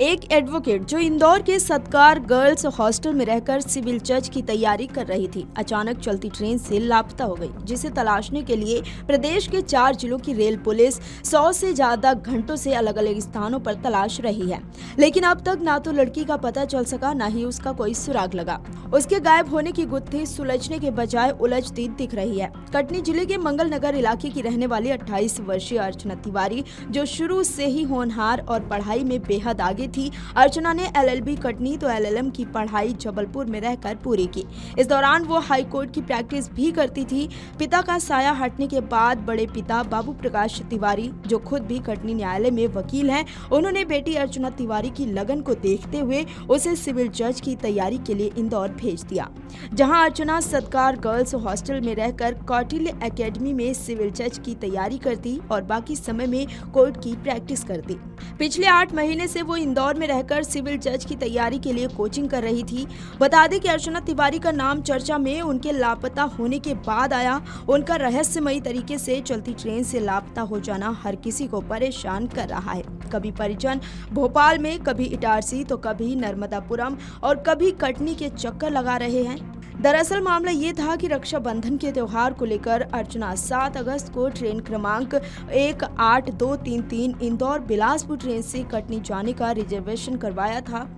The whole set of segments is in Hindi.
एक एडवोकेट जो इंदौर के सत्कार गर्ल्स हॉस्टल में रहकर सिविल जज की तैयारी कर रही थी, अचानक चलती ट्रेन से लापता हो गई, जिसे तलाशने के लिए प्रदेश के 4 जिलों की रेल पुलिस 100 से ज्यादा घंटों से अलग अलग स्थानों पर तलाश रही है। लेकिन अब तक ना तो लड़की का पता चल सका, ना ही उसका कोई सुराग लगा। उसके गायब होने की गुत्थी सुलझने के बजाय उलझती दिख रही है। कटनी जिले के मंगल नगर इलाके की रहने वाली 28 वर्षीय अर्चना तिवारी, जो शुरू से ही होनहार और पढ़ाई में बेहद आगे थी। अर्चना ने LLB कटनी तो LLM की पढ़ाई जबलपुर में रहकर पूरी की। इस दौरान वो हाई कोर्ट की प्रैक्टिस भी करती थी। पिता का साया हटने के बाद बड़े पिता बाबू प्रकाश तिवारी, जो खुद भी कटनी न्यायालय में वकील हैं, उन्होंने बेटी अर्चना तिवारी की लगन को देखते हुए उसे सिविल जज की तैयारी के लिए इंदौर भेज दिया, जहां अर्चना सत्कार गर्ल्स हॉस्टल में रहकर कौटिल्य एकेडमी में सिविल जज की तैयारी करती और बाकी समय में कोर्ट की प्रैक्टिस करती। पिछले 8 महीने से वो इंदौर में रहकर सिविल जज की तैयारी के लिए कोचिंग कर रही थी। बता दें कि अर्चना तिवारी का नाम चर्चा में उनके लापता होने के बाद आया। उनका रहस्यमयी तरीके से चलती ट्रेन से लापता हो जाना हर किसी को परेशान कर रहा है। कभी परिजन भोपाल में, कभी इटारसी तो कभी नर्मदापुरम और कभी कटनी के चक्कर लगा रहे हैं। दरअसल मामला ये था कि रक्षाबंधन के त्योहार को लेकर अर्चना 7 अगस्त को ट्रेन क्रमांक 18233 इंदौर बिलासपुर ट्रेन से कटनी जाने का रिजर्वेशन करवाया था।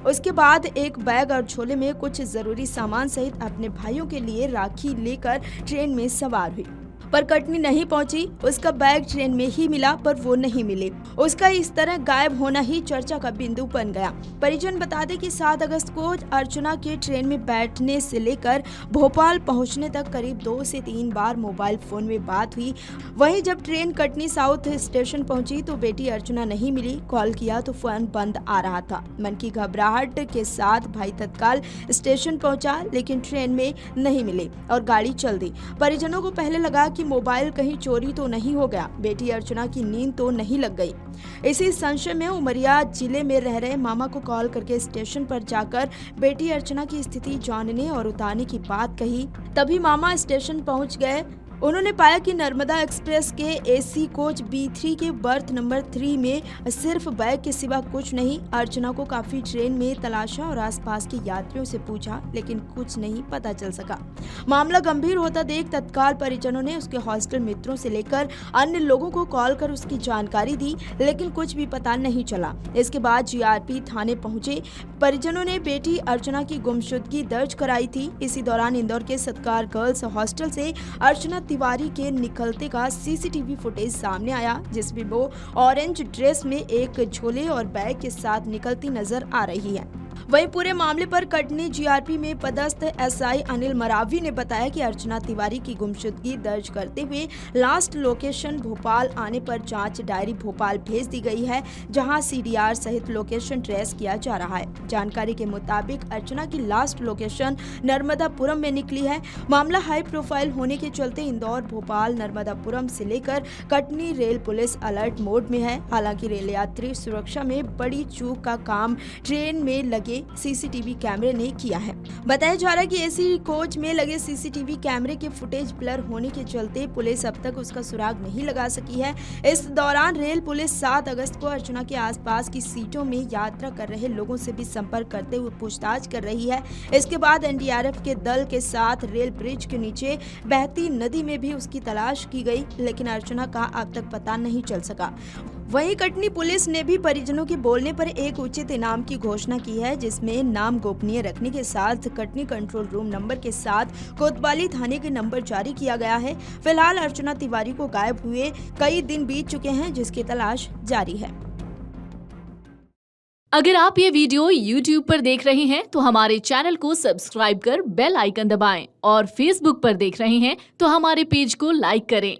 उसके बाद एक बैग और झोले में कुछ जरूरी सामान सहित अपने भाइयों के लिए राखी लेकर ट्रेन में सवार हुई, पर कटनी नहीं पहुंची। उसका बैग ट्रेन में ही मिला, पर वो नहीं मिले। उसका इस तरह गायब होना ही चर्चा का बिंदु बन गया। परिजन बता दें कि 7 अगस्त को अर्चना के ट्रेन में बैठने से लेकर भोपाल पहुंचने तक करीब 2 से 3 बार मोबाइल फोन में बात हुई। वहीं जब ट्रेन कटनी साउथ स्टेशन पहुंची तो बेटी अर्चना नहीं मिली। कॉल किया तो फोन बंद आ रहा था। मन की घबराहट के साथ भाई तत्काल स्टेशन पहुंचा, लेकिन ट्रेन में नहीं मिले और गाड़ी चल दी। परिजनों को पहले लगा कि मोबाइल कहीं चोरी तो नहीं हो गया, बेटी अर्चना की नींद तो नहीं लग गई। इसी संशय में उमरिया जिले में रह रहे मामा को कॉल करके स्टेशन पर जाकर बेटी अर्चना की स्थिति जानने और उतारने की बात कही। तभी मामा स्टेशन पहुंच गए। उन्होंने पाया कि नर्मदा एक्सप्रेस के AC कोच B3 के बर्थ नंबर 3 में सिर्फ बैग के सिवा कुछ नहीं। अर्चना को काफी ट्रेन में तलाशा और आसपास के यात्रियों से पूछा, लेकिन कुछ नहीं पता चल सका। मामला गंभीर होता देख तत्काल परिजनों ने उसके हॉस्टल मित्रों से लेकर अन्य लोगों को कॉल कर उसकी जानकारी दी, लेकिन कुछ भी पता नहीं चला। इसके बाद GRP थाने पहुंचे। परिजनों ने बेटी अर्चना की गुमशुदगी दर्ज कराई थी। इसी दौरान इंदौर के सत्कार गर्ल्स हॉस्टल से अर्चना तिवारी के निकलते का CCTV फुटेज सामने आया, जिसमें वो ऑरेंज ड्रेस में एक झोले और बैग के साथ निकलती नजर आ रही है। वहीं पूरे मामले पर कटनी GRP में पदस्थ SI अनिल मरावी ने बताया कि अर्चना तिवारी की गुमशुदगी दर्ज करते हुए लास्ट लोकेशन भोपाल आने पर जांच डायरी भोपाल भेज दी गई है, जहां CDR सहित लोकेशन ट्रेस किया जा रहा है। जानकारी के मुताबिक अर्चना की लास्ट लोकेशन नर्मदापुरम में निकली है। मामला हाई प्रोफाइल होने के चलते इंदौर, भोपाल, नर्मदापुरम से लेकर Katni rail police alert mode में है। हालांकि रेल यात्री सुरक्षा में बड़ी चूक का काम ट्रेन में लगे CCTV कैमरे ने किया है। बताया जा रहा है कि AC कोच में लगे CCTV कैमरे के फुटेज ब्लर होने के चलते पुलिस अब तक उसका सुराग नहीं लगा सकी है। इस दौरान रेल पुलिस 7 अगस्त को अर्चना के आसपास की सीटों में यात्रा कर रहे लोगों से भी संपर्क करते हुए पूछताछ कर रही है। इसके बाद NDRF के दल के साथ रेल ब्रिज के नीचे बहती नदी में भी उसकी तलाश की गई, लेकिन अर्चना का अब तक पता नहीं चल सका। वहीं कटनी पुलिस ने भी परिजनों के बोलने पर एक उचित इनाम की घोषणा की है, जिसमें नाम गोपनीय रखने के साथ कटनी कंट्रोल रूम नंबर के साथ कोतवाली थाने के नंबर जारी किया गया है। फिलहाल अर्चना तिवारी को गायब हुए कई दिन बीत चुके हैं, जिसकी तलाश जारी है। अगर आप ये वीडियो YouTube पर देख रहे हैं तो हमारे चैनल को सब्सक्राइब कर बेल आइकन दबाएं और Facebook पर देख रहे हैं तो हमारे पेज को लाइक करें।